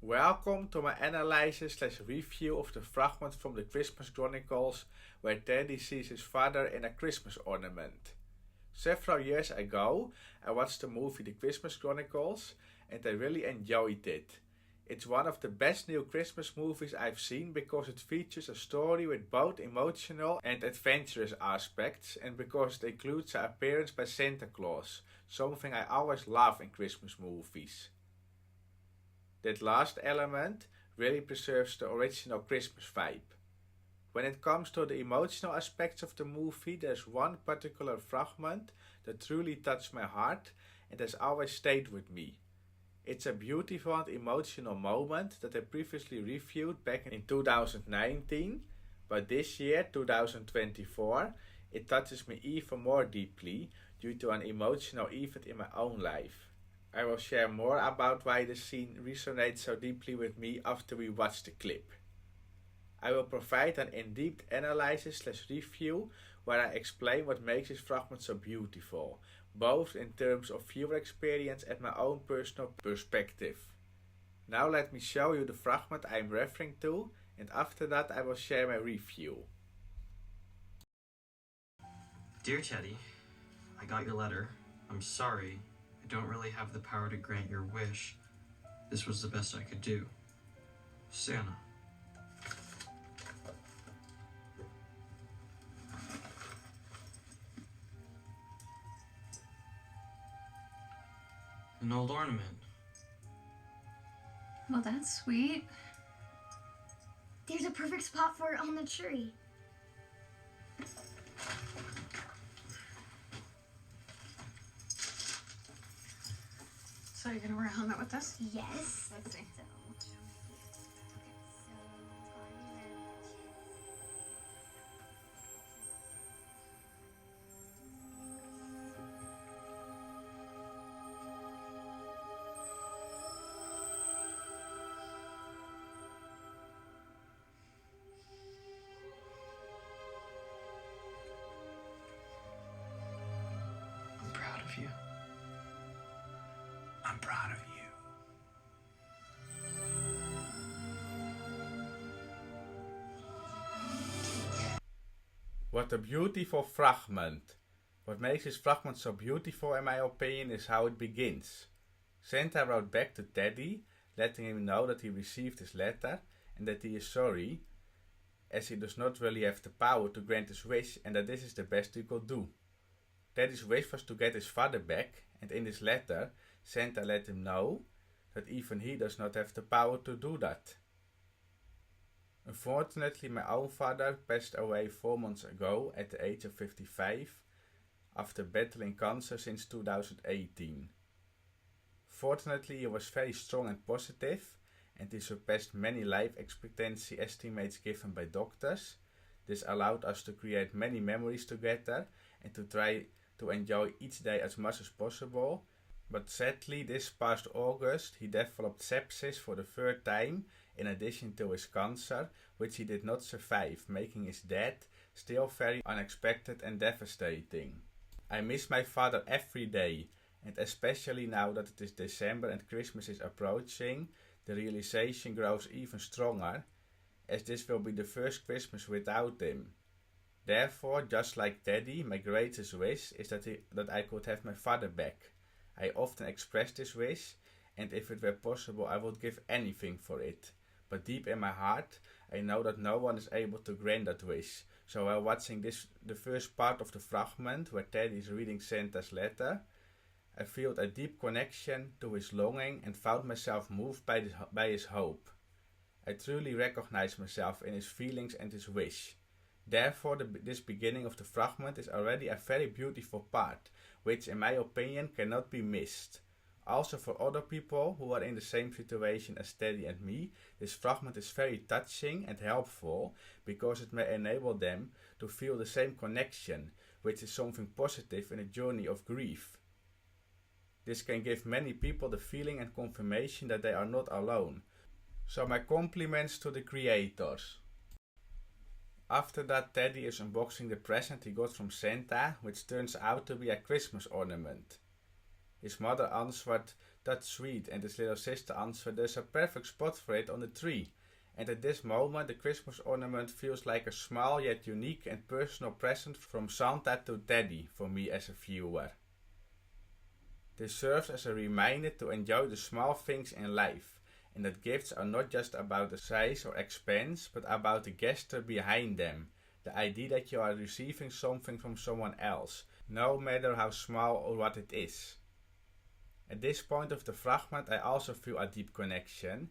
Welcome to my analysis/review of the fragment from the Christmas Chronicles where Teddy sees his father in a Christmas ornament. Several years ago, I watched the movie The Christmas Chronicles and I really enjoyed it. It's one of the best new Christmas movies I've seen because it features a story with both emotional and adventurous aspects and because it includes an appearance by Santa Claus, something I always love in Christmas movies. That last element really preserves the original Christmas vibe. When it comes to the emotional aspects of the movie, there's one particular fragment that truly touched my heart and has always stayed with me. It's a beautiful and emotional moment that I previously reviewed back in 2019, but this year, 2024, it touches me even more deeply due to an emotional event in my own life. I will share more about why the scene resonates so deeply with me after we watch the clip. I will provide an in-depth analysis/review where I explain what makes this fragment so beautiful, both in terms of viewer experience and my own personal perspective. Now let me show you the fragment I am referring to, and after that I will share my review. Dear Teddy, I got your letter. I'm sorry. I don't really have the power to grant your wish. This was the best I could do. Santa. An old ornament. Well, that's sweet. There's a perfect spot for it on the tree. So you're gonna wear a helmet with us? Yes. Let's see. I'm proud of you. I'm proud of you. What a beautiful fragment. What makes this fragment so beautiful in my opinion is how it begins. Santa wrote back to Teddy, letting him know that he received his letter and that he is sorry, as he does not really have the power to grant his wish and that this is the best he could do. Teddy's wish was to get his father back, and in this letter, Santa let him know that even he does not have the power to do that. Unfortunately, my own father passed away 4 months ago at the age of 55 after battling cancer since 2018. Fortunately, he was very strong and positive, and he surpassed many life expectancy estimates given by doctors. This allowed us to create many memories together and to try to enjoy each day as much as possible. But sadly, this past August, he developed sepsis for the third time, in addition to his cancer, which he did not survive, making his death still very unexpected and devastating. I miss my father every day, and especially now that it is December and Christmas is approaching, the realization grows even stronger, as this will be the first Christmas without him. Therefore, just like Teddy, my greatest wish is that I could have my father back. I often express this wish, and if it were possible I would give anything for it. But deep in my heart, I know that no one is able to grant that wish. So while watching the first part of the fragment where Teddy is reading Santa's letter, I felt a deep connection to his longing and found myself moved by his hope. I truly recognize myself in his feelings and his wish. Therefore, this beginning of the fragment is already a very beautiful part, which in my opinion cannot be missed. Also for other people who are in the same situation as Teddy and me, this fragment is very touching and helpful because it may enable them to feel the same connection, which is something positive in a journey of grief. This can give many people the feeling and confirmation that they are not alone. So my compliments to the creators. After that, Teddy is unboxing the present he got from Santa, which turns out to be a Christmas ornament. His mother answered "That's sweet," and his little sister answered, "There's a perfect spot for it on the tree." And at this moment, the Christmas ornament feels like a small yet unique and personal present from Santa to Teddy for me as a viewer. This serves as a reminder to enjoy the small things in life, and that gifts are not just about the size or expense, but about the gesture behind them, the idea that you are receiving something from someone else, no matter how small or what it is. At this point of the fragment, I also feel a deep connection,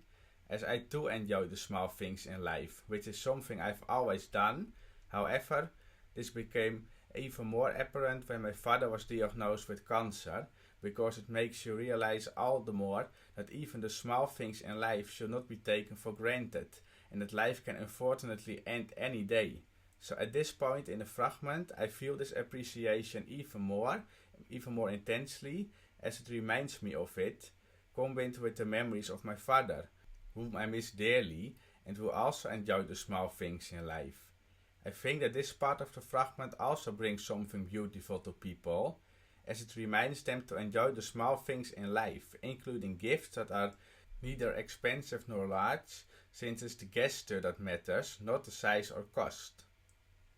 as I too enjoy the small things in life, which is something I've always done. However, this became even more apparent when my father was diagnosed with cancer, because it makes you realize all the more that even the small things in life should not be taken for granted, and that life can unfortunately end any day. So at this point in the fragment, I feel this appreciation even more intensely, as it reminds me of it, combined with the memories of my father, whom I miss dearly and who also enjoyed the small things in life. I think that this part of the fragment also brings something beautiful to people, as it reminds them to enjoy the small things in life, including gifts that are neither expensive nor large, since it's the gesture that matters, not the size or cost.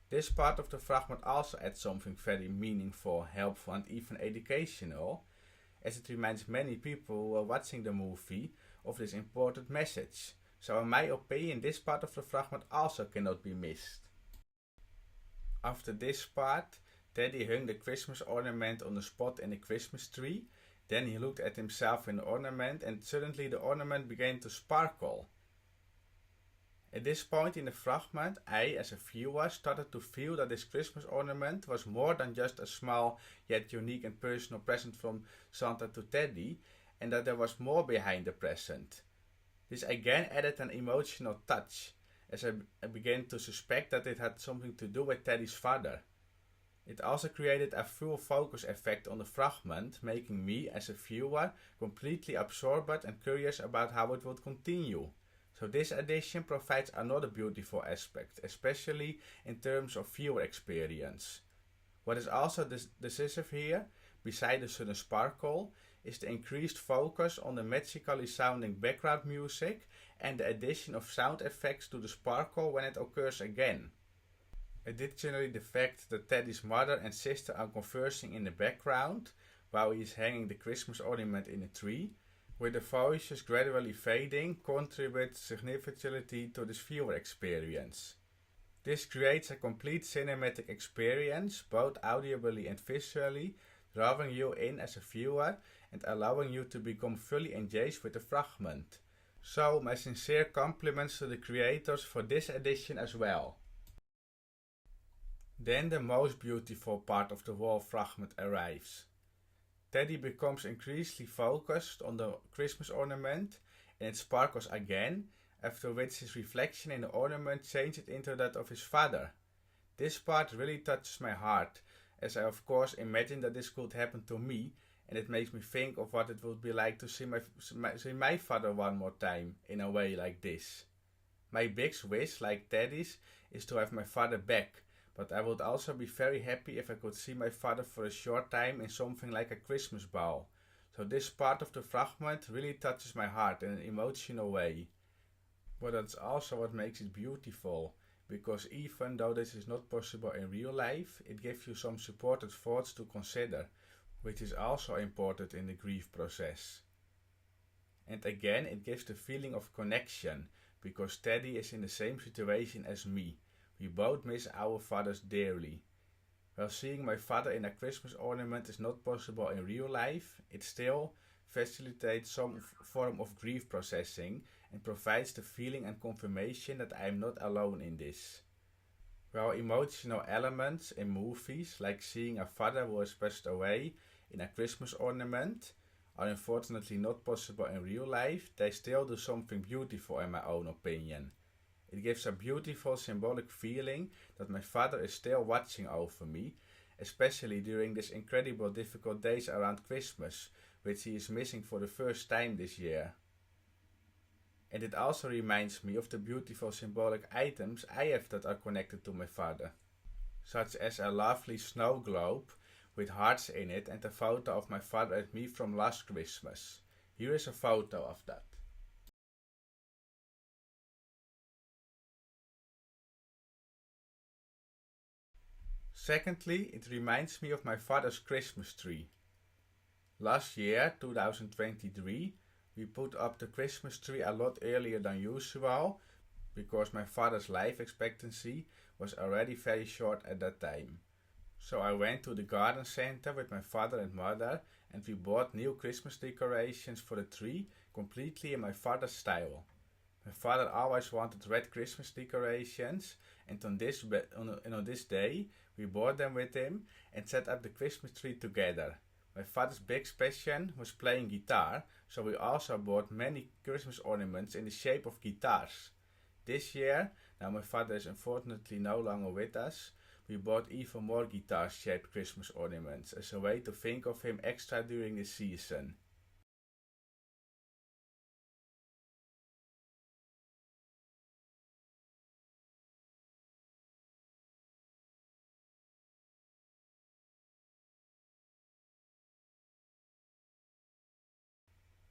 This part of the fragment also adds something very meaningful, helpful and even educational, as it reminds many people who are watching the movie of this important message. So in my opinion, this part of the fragment also cannot be missed. After this part, Teddy hung the Christmas ornament on a spot in the Christmas tree. Then he looked at himself in the ornament, and suddenly the ornament began to sparkle. At this point in the fragment, I, as a viewer, started to feel that this Christmas ornament was more than just a small yet unique and personal present from Santa to Teddy, and that there was more behind the present. This again added an emotional touch, as I began to suspect that it had something to do with Teddy's father. It also created a full focus effect on the fragment, making me, as a viewer, completely absorbed and curious about how it would continue. So this addition provides another beautiful aspect, especially in terms of viewer experience. What is also decisive here, beside the sudden sparkle, is the increased focus on the magically sounding background music and the addition of sound effects to the sparkle when it occurs again. Additionally, the fact that Teddy's mother and sister are conversing in the background while he is hanging the Christmas ornament in a tree, with the voices gradually fading, contributes significantly to this viewer experience. This creates a complete cinematic experience, both audibly and visually, drawing you in as a viewer and allowing you to become fully engaged with the fragment. So, my sincere compliments to the creators for this edition as well. Then the most beautiful part of the whole fragment arrives. Teddy becomes increasingly focused on the Christmas ornament, and it sparkles again, after which his reflection in the ornament changes into that of his father. This part really touches my heart, as I of course imagine that this could happen to me, and it makes me think of what it would be like to see my father one more time in a way like this. My big wish, like Teddy's, is to have my father back, but I would also be very happy if I could see my father for a short time in something like a Christmas ball. So this part of the fragment really touches my heart in an emotional way. But that's also what makes it beautiful, because even though this is not possible in real life, it gives you some supported thoughts to consider, which is also important in the grief process. And again, it gives the feeling of connection, because Teddy is in the same situation as me. We both miss our fathers dearly. While seeing my father in a Christmas ornament is not possible in real life, it still facilitates some form of grief processing and provides the feeling and confirmation that I am not alone in this. While emotional elements in movies, like seeing a father who has passed away in a Christmas ornament, are unfortunately not possible in real life, they still do something beautiful in my own opinion. It gives a beautiful symbolic feeling that my father is still watching over me, especially during these incredible difficult days around Christmas, which he is missing for the first time this year. And it also reminds me of the beautiful symbolic items I have that are connected to my father, such as a lovely snow globe with hearts in it and a photo of my father and me from last Christmas. Here is a photo of that. Secondly, it reminds me of my father's Christmas tree. Last year, 2023, we put up the Christmas tree a lot earlier than usual because my father's life expectancy was already very short at that time. So I went to the garden center with my father and mother and we bought new Christmas decorations for the tree completely in my father's style. My father always wanted red Christmas decorations and on this day we bought them with him and set up the Christmas tree together. My father's big passion was playing guitar, so we also bought many Christmas ornaments in the shape of guitars. This year, now my father is unfortunately no longer with us, we bought even more guitar-shaped Christmas ornaments as a way to think of him extra during the season.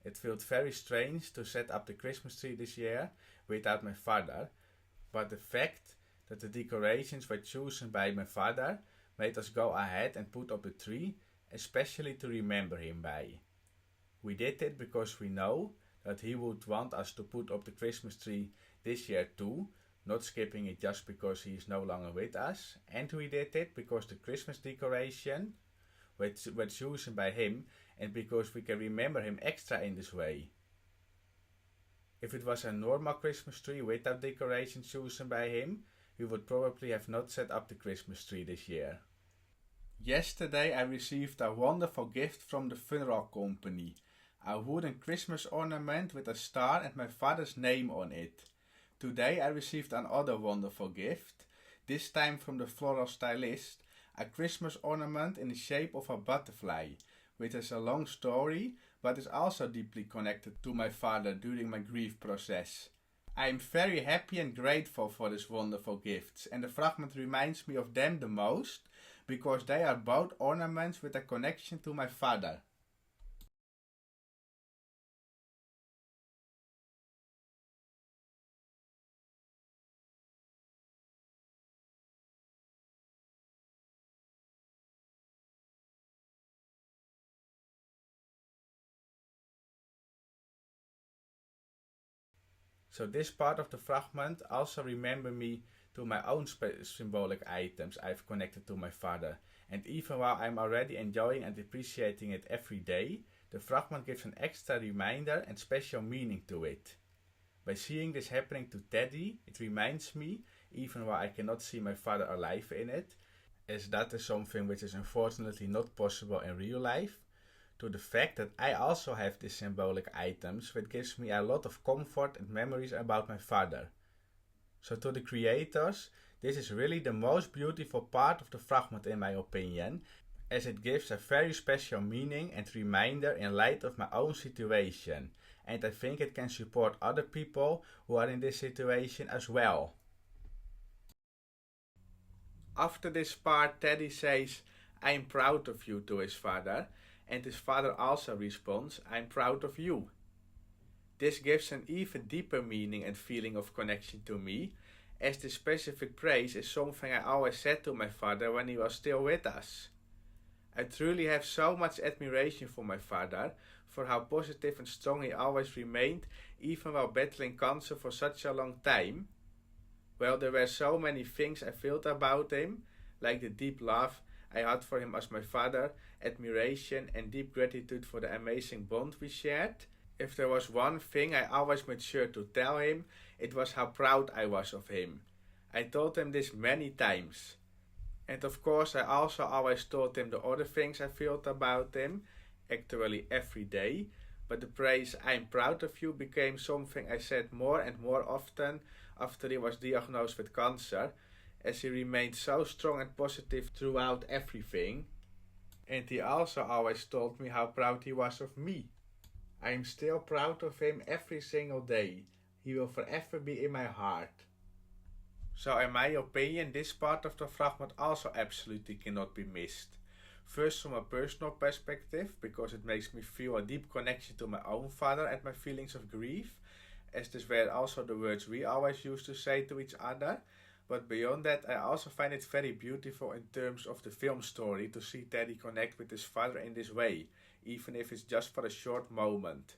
It felt very strange to set up the Christmas tree this year without my father, but the fact that the decorations were chosen by my father made us go ahead and put up the tree, especially to remember him by. We did it because we know that he would want us to put up the Christmas tree this year too, not skipping it just because he is no longer with us, and we did it because the Christmas decoration were chosen by him and because we can remember him extra in this way. If it was a normal Christmas tree without decoration chosen by him, we would probably have not set up the Christmas tree this year. Yesterday I received a wonderful gift from the funeral company. A wooden Christmas ornament with a star and my father's name on it. Today I received another wonderful gift, this time from the floral stylist, a Christmas ornament in the shape of a butterfly, which has a long story but is also deeply connected to my father during my grief process. I am very happy and grateful for these wonderful gifts, and the fragment reminds me of them the most because they are both ornaments with a connection to my father. So this part of the fragment also remember me to my own symbolic items I've connected to my father. And even while I'm already enjoying and appreciating it every day, the fragment gives an extra reminder and special meaning to it. By seeing this happening to Teddy, it reminds me, even while I cannot see my father alive in it, as that is something which is unfortunately not possible in real life, to the fact that I also have these symbolic items which gives me a lot of comfort and memories about my father. So to the creators, this is really the most beautiful part of the fragment in my opinion, as it gives a very special meaning and reminder in light of my own situation, and I think it can support other people who are in this situation as well. After this part, Teddy says, "I am proud of you" to his father, and his father also responds, "I'm proud of you." This gives an even deeper meaning and feeling of connection to me, as this specific praise is something I always said to my father when he was still with us. I truly have so much admiration for my father, for how positive and strong he always remained, even while battling cancer for such a long time. Well, there were so many things I felt about him, like the deep love I had for him as my father, admiration and deep gratitude for the amazing bond we shared. If there was one thing I always made sure to tell him, it was how proud I was of him. I told him this many times. And of course I also always told him the other things I felt about him, actually every day, but the praise "I'm proud of you" became something I said more and more often after he was diagnosed with cancer, as he remained so strong and positive throughout everything. And he also always told me how proud he was of me. I am still proud of him every single day. He will forever be in my heart. So in my opinion, this part of the fragment also absolutely cannot be missed. First from a personal perspective, because it makes me feel a deep connection to my own father and my feelings of grief, as these were also the words we always used to say to each other. But beyond that, I also find it very beautiful in terms of the film story to see Teddy connect with his father in this way, even if it's just for a short moment.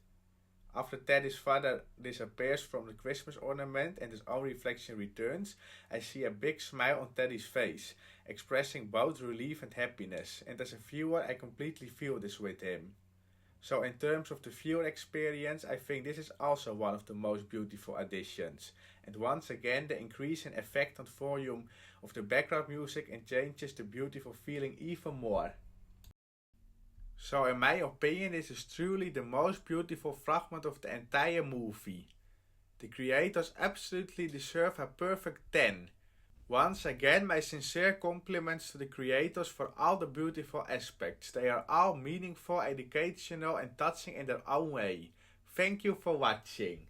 After Teddy's father disappears from the Christmas ornament and his own reflection returns, I see a big smile on Teddy's face, expressing both relief and happiness, and as a viewer I completely feel this with him. So in terms of the viewer experience, I think this is also one of the most beautiful additions. And once again, the increase in effect and volume of the background music enhances the beautiful feeling even more. So in my opinion, this is truly the most beautiful fragment of the entire movie. The creators absolutely deserve a perfect 10. Once again, my sincere compliments to the creators for all the beautiful aspects. They are all meaningful, educational and touching in their own way. Thank you for watching.